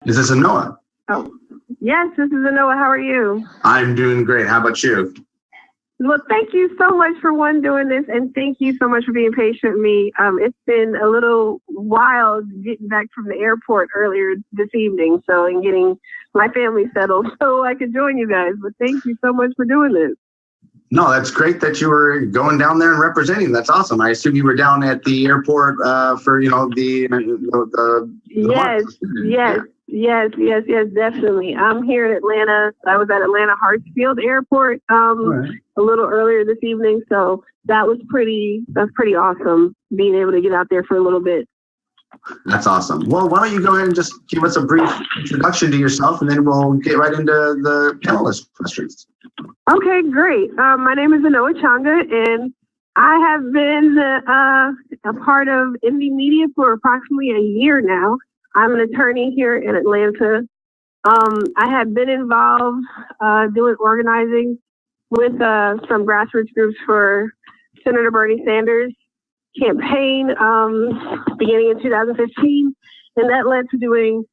Is this Anoa? Oh, yes, this is Anoa. How are you? I'm doing great. How about you? Well, thank you so much for doing this, and thank you so much for being patient with me. It's been a little wild getting back from the airport earlier this evening, and getting my family settled so I could join you guys. But thank you so much for doing this. No, that's great that you were going down there and representing. That's awesome. I assume you were down at the airport for the Yes, definitely. I'm here in Atlanta. I was at Atlanta Hartsfield Airport a little earlier this evening, so that's pretty awesome being able to get out there for a little bit. That's awesome. Well, why don't you go ahead and just give us a brief introduction to yourself, and then we'll get right into the panelist questions. Okay, great. My name is Anoa Changa, and I have been a part of indie media for approximately a year now. I'm an attorney here in Atlanta. I have been involved doing organizing with some grassroots groups for Senator Bernie Sanders' campaign beginning in 2015, and that led to doing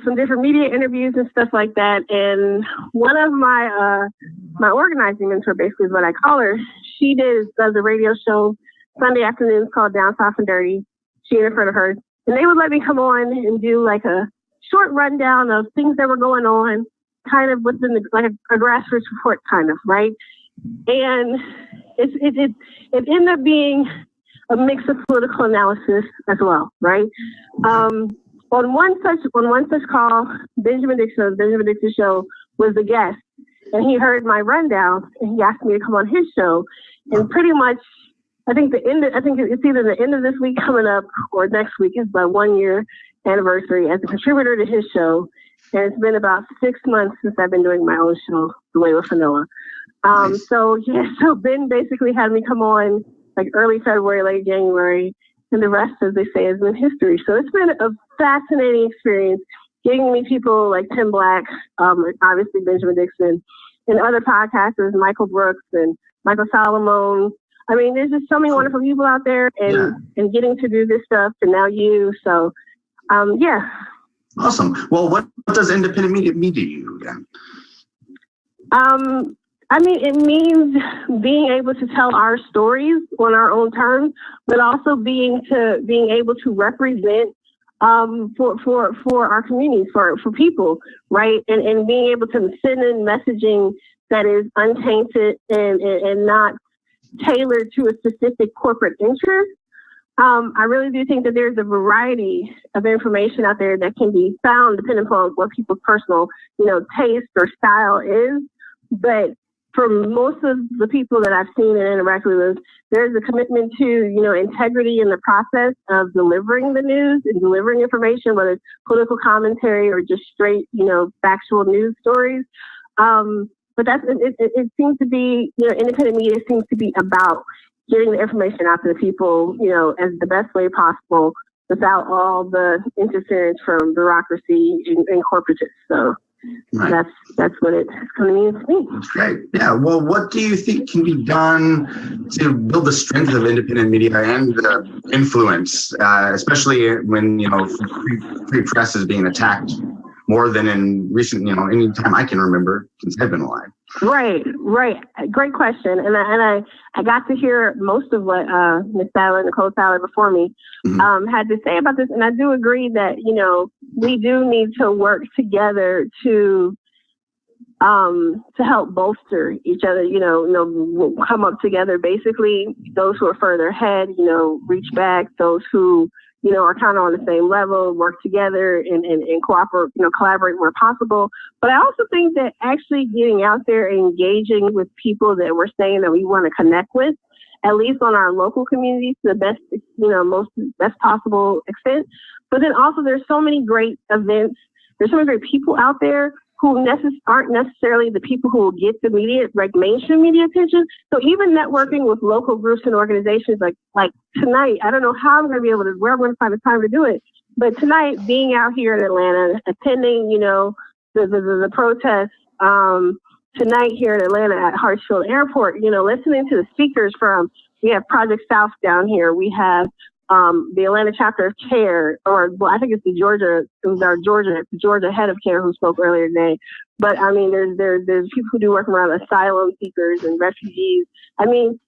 some different media interviews and stuff like that. And one of my organizing mentor, basically is what I call her, she does a radio show Sunday afternoons called Down South and Dirty. She and a friend of hers, and they would let me come on and do like a short rundown of things that were going on, kind of within like a grassroots report, kind of, right? And it ended up being a mix of political analysis as well, right? On one such call, Benjamin Dixon show was the guest, and he heard my rundown, and he asked me to come on his show. And pretty much, I think it's either the end of this week coming up or next week is my 1 year anniversary as a contributor to his show. And it's been about 6 months since I've been doing my own show, The Way with Anoa. Nice. So Ben basically had me come on like early February, late January, and the rest, as they say, has been history. So it's been a fascinating experience getting to meet people like Tim Black, obviously Benjamin Dixon, and other podcasters, Michael Brooks and Michael Solomon. I mean, there's just so many wonderful people out there, and getting to do this stuff, and now you. So, yeah. Awesome. Well, what does independent media mean to you then? I mean, it means being able to tell our stories on our own terms, but also being able to represent for our communities, for people, right? And being able to send in messaging that is untainted and not tailored to a specific corporate interest. I really do think that there's a variety of information out there that can be found depending upon what people's personal, taste or style is. But for most of the people that I've seen and interacted with, there's a commitment to, integrity in the process of delivering the news and delivering information, whether it's political commentary or just straight, factual news stories. But it seems to be, independent media seems to be about getting the information out to the people, as the best way possible without all the interference from bureaucracy and corporatists. So right. That's what it's going to mean to me. That's great. Yeah. Well, what do you think can be done to build the strength of independent media and the influence, especially when, free press is being attacked more than in recent, any time I can remember since I've been alive? Right. Great question. And I got to hear most of what Ms. Nicole Sadler before me had to say about this. And I do agree that, we do need to work together to help bolster each other, come up together. Basically, those who are further ahead, reach back. Those who, are kind of on the same level, work together and cooperate, collaborate where possible. But I also think that actually getting out there and engaging with people that we're saying that we want to connect with, at least on our local communities, to the best, best possible extent. But then also there's so many great events. There's so many great people out there who aren't necessarily the people who will get the media, like mainstream media attention. So even networking with local groups and organizations like tonight, I don't know how I'm going to be able to, where I'm going to find the time to do it. But tonight, being out here in Atlanta, attending, the protests tonight here in Atlanta at Hartsfield Airport, listening to the speakers we have Project South down here. We have the Atlanta chapter of CARE, or well, I think it's the Georgia head of CARE who spoke earlier today. But I mean, there's people who do work around asylum seekers and refugees. I mean,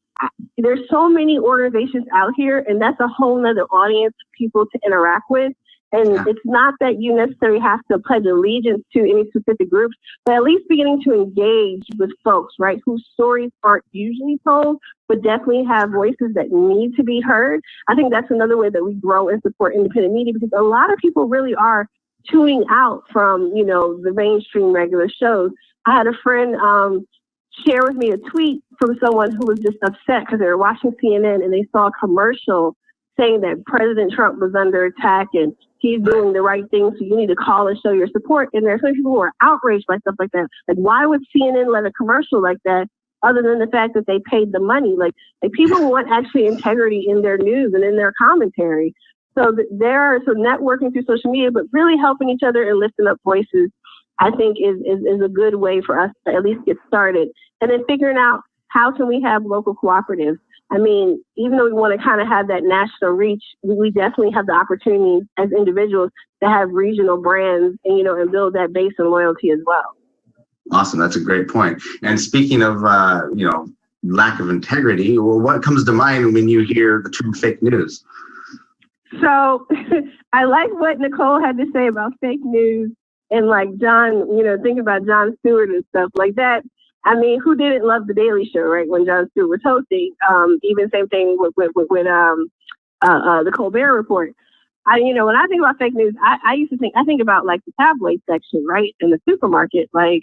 there's so many organizations out here, and that's a whole nother audience of people to interact with. And it's not that you necessarily have to pledge allegiance to any specific groups, but at least beginning to engage with folks, right, whose stories aren't usually told, but definitely have voices that need to be heard. I think that's another way that we grow and support independent media, because a lot of people really are tuning out from, you know, the mainstream regular shows. I had a friend share with me a tweet from someone who was just upset because they were watching CNN and they saw a commercial saying that President Trump was under attack and he's doing the right thing, so you need to call and show your support. And there's some people who are outraged by stuff like that. Like, why would CNN let a commercial like that, other than the fact that they paid the money? Like people want actually integrity in their news and in their commentary. So so networking through social media, but really helping each other and lifting up voices, I think is a good way for us to at least get started. And then figuring out, how can we have local cooperatives? I mean, even though we want to kind of have that national reach, we definitely have the opportunity as individuals to have regional brands and, you know, and build that base and loyalty as well. Awesome. That's a great point. And speaking of, you know, lack of integrity, well, what comes to mind when you hear the term fake news? So I like what Nicole had to say about fake news and like John, you know, think about Jon Stewart and stuff like that. I mean, who didn't love The Daily Show, right? When Jon Stewart was hosting, even same thing with the Colbert Report. You know, when I think about fake news, I think about like the tabloid section, right, in the supermarket, like,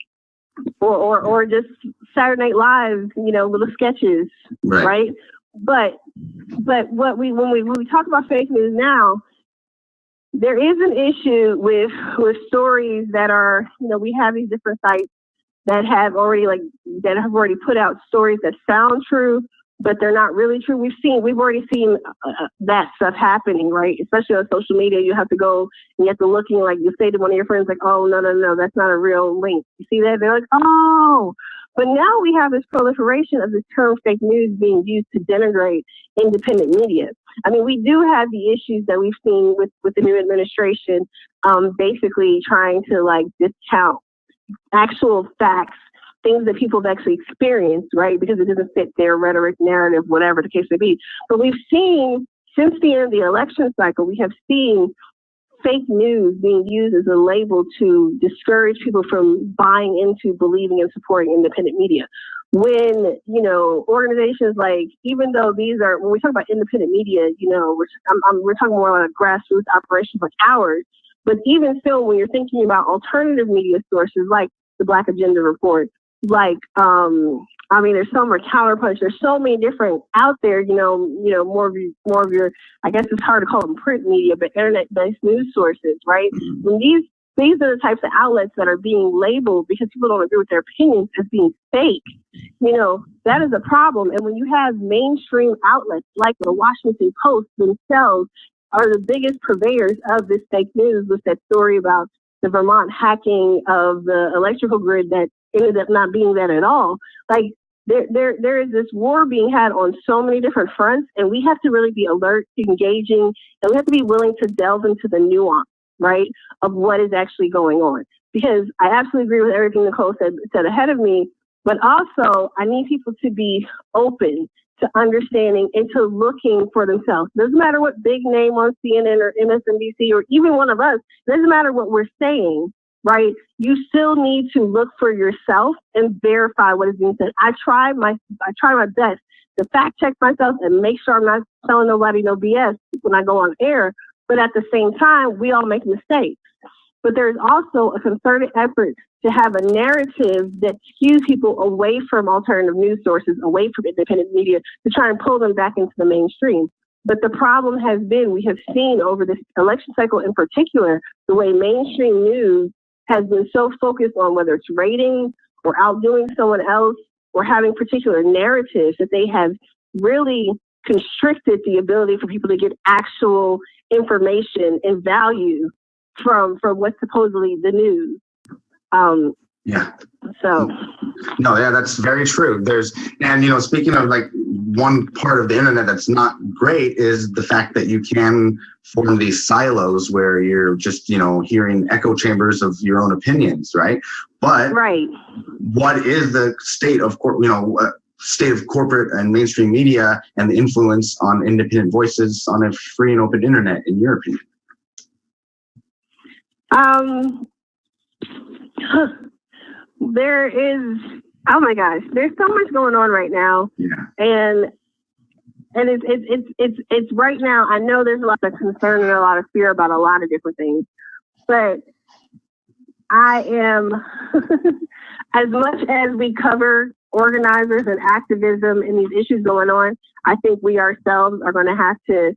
or just Saturday Night Live, you know, little sketches, right? But when we talk about fake news now, there is an issue with stories that are, you know, we have these different sites that have already put out stories that sound true, but they're not really true. We've already seen that stuff happening, right? Especially on social media, you have to go and you have to look and like you say to one of your friends, like, oh, no, that's not a real link. You see that? They're like, oh. But now we have this proliferation of this term fake news being used to denigrate independent media. I mean, we do have the issues that we've seen with the new administration, basically trying to like discount actual facts, things that people have actually experienced, right? Because it doesn't fit their rhetoric, narrative, whatever the case may be. But we've seen, since the end of the election cycle, we have seen fake news being used as a label to discourage people from buying into, believing, and supporting independent media. When, you know, organizations like, even though these are, when we talk about independent media, you know, we're talking more like grassroots operations like ours. But even still, when you're thinking about alternative media sources like the Black Agenda Report, like, I mean, there's so much Counterpunch. There's so many different out there, you know, more of your, I guess it's hard to call them print media, but internet-based news sources, right? When these are the types of outlets that are being labeled because people don't agree with their opinions as being fake, you know, that is a problem. And when you have mainstream outlets like the Washington Post themselves are the biggest purveyors of this fake news, with that story about the Vermont hacking of the electrical grid that ended up not being that at all. Like, there is this war being had on so many different fronts, and we have to really be alert, engaging, and we have to be willing to delve into the nuance, right, of what is actually going on. Because I absolutely agree with everything Nicole said ahead of me, but also I need people to be open to understanding and to looking for themselves. Doesn't matter what big name on CNN or MSNBC or even one of us, doesn't matter what we're saying, right? You still need to look for yourself and verify what is being said. I try my best to fact check myself and make sure I'm not telling nobody no BS when I go on air. But at the same time, we all make mistakes. But there's also a concerted effort to have a narrative that skews people away from alternative news sources, away from independent media, to try and pull them back into the mainstream. But the problem has been, we have seen over this election cycle in particular, the way mainstream news has been so focused on whether it's ratings or outdoing someone else or having particular narratives, that they have really constricted the ability for people to get actual information and value from what's supposedly the news. Yeah. So. No, yeah, that's very true. And speaking of like one part of the internet that's not great is the fact that you can form these silos where you're just, hearing echo chambers of your own opinions, right? But right. What is the state of corporate and mainstream media and the influence on independent voices on a free and open internet, in your opinion? There is, oh my gosh, there's so much going on right now. Yeah. And it's right now, I know there's a lot of concern and a lot of fear about a lot of different things, but I am, as much as we cover organizers and activism and these issues going on, I think we ourselves are going to have to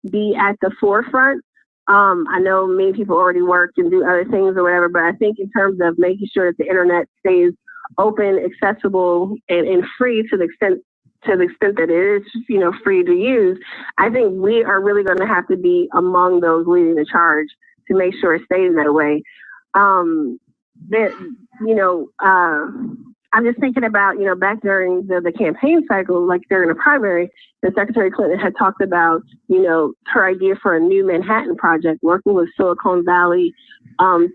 be at the forefront. I know many people already work and do other things or whatever, but I think in terms of making sure that the internet stays open, accessible, and free to the extent that it is, free to use, I think we are really going to have to be among those leading the charge to make sure it stays that way. I'm just thinking about, back during the campaign cycle, like during the primary, the Secretary Clinton had talked about, her idea for a new Manhattan project, working with Silicon Valley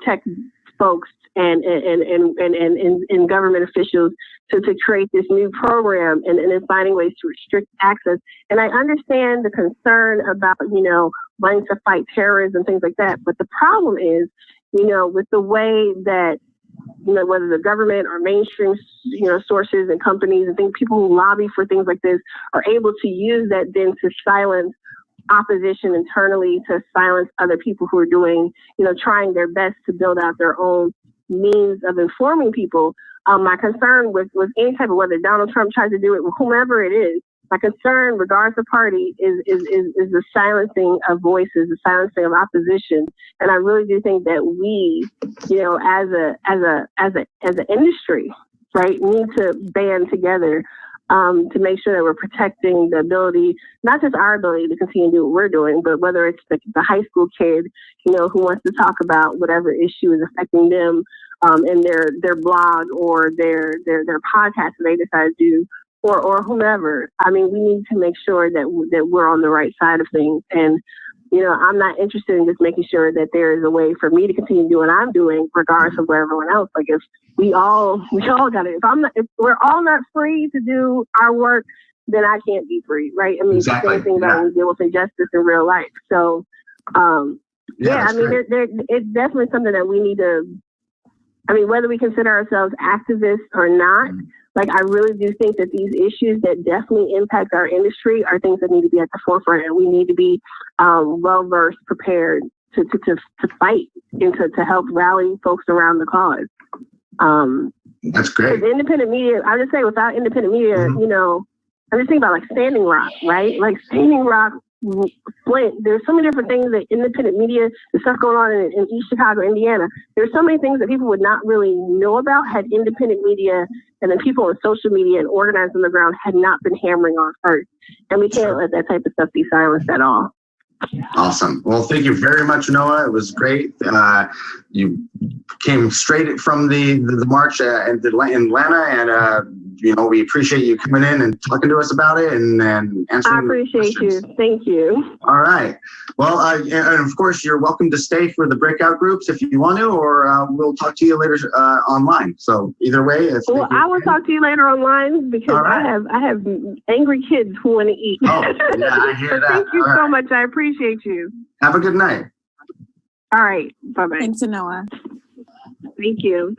tech folks and government officials to create this new program and then finding ways to restrict access. And I understand the concern about, wanting to fight terrorism and things like that. But the problem is, with the way that, whether the government or mainstream, sources and companies and things, people who lobby for things like this are able to use that then to silence opposition internally, to silence other people who are doing, trying their best to build out their own means of informing people. My concern with any type of, whether Donald Trump tries to do it with whomever it is, my concern, regardless of party, is the silencing of voices, the silencing of opposition. And I really do think that we, as an industry, right, need to band together to make sure that we're protecting the ability, not just our ability to continue to do what we're doing, but whether it's the high school kid, who wants to talk about whatever issue is affecting them in their blog or their podcast that they decide to do, or whomever. I mean, we need to make sure that we're on the right side of things. And, I'm not interested in just making sure that there is a way for me to continue doing what I'm doing, regardless of what everyone else. Like, if we all got it. If we're all not free to do our work, then I can't be free, right? I mean, exactly. The same thing about when we deal with injustice in real life. So, it's definitely something that we need to. I mean, whether we consider ourselves activists or not, like, I really do think that these issues that definitely impact our industry are things that need to be at the forefront, and we need to be well-versed, prepared to fight and to help rally folks around the cause. That's great. Independent media, I would just say, without independent media, I'm just thinking about like Standing Rock, right? Like Standing Rock, Flint, there's so many different things that independent media, the stuff going on in East Chicago, Indiana, there's so many things that people would not really know about had independent media and then people on social media and organized on the ground had not been hammering on first. And we can't let that type of stuff be silenced at all. Awesome. Well, thank you very much, Anoa. It was great. You came straight from the march in Atlanta, and we appreciate you coming in and talking to us about it and answering. I appreciate you. Thank you. All right. Well, and of course, you're welcome to stay for the breakout groups if you want to, or we'll talk to you later online. So either way, well, I will talk to you later online because right. I have angry kids who want to eat. Oh, yeah, I hear that. Thank you so much. I appreciate you. Have a good night. All right. Bye-bye. Thanks, Anoa. Thank you.